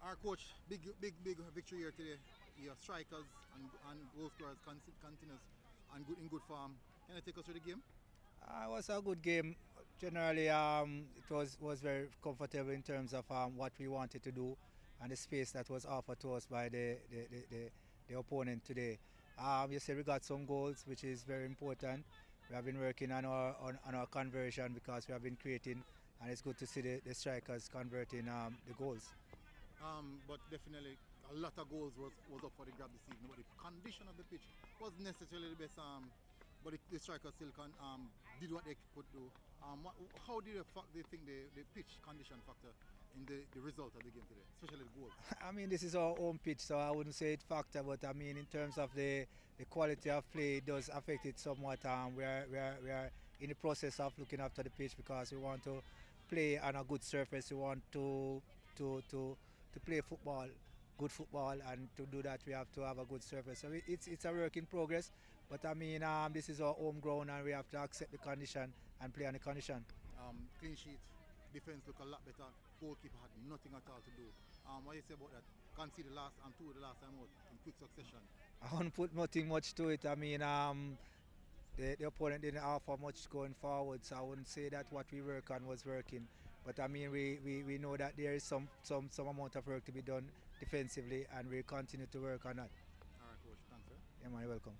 Our coach, big victory here today. Your strikers and goal scorers continuous and in good form. Can you take us through the game? It was a good game. Generally, it was very comfortable in terms of what we wanted to do and the space that was offered to us by the opponent today. You see, we got some goals, which is very important. We have been working on our conversion because we have been creating, and it's good to see the strikers converting the goals. But definitely a lot of goals was up for the grab this season. But the condition of the pitch wasn't necessarily the best. But the strikers still did what they could do. How do you think the pitch condition factor in the result of the game today, especially the goals? I mean, this is our home pitch, so I wouldn't say it factor, but I mean, in terms of the quality of play, it does affect it somewhat. We are in the process of looking after the pitch because we want to play on a good surface. We want to play football, good football, and to do that we have to have a good surface. So it's a work in progress, but I mean, this is our home ground and we have to accept the condition and play on the condition. Clean sheet, defense look a lot better. Goalkeeper had nothing at all to do. What do you say about that? Concede the last and two of the last time out in quick succession. I won't put nothing much to it. I mean, the opponent didn't offer much going forward, so I wouldn't say that what we work on was working. But I mean, we know that there is some amount of work to be done defensively, and we continue to work on that. All right, coach. Thanks, sir. Yeah, man, you're welcome.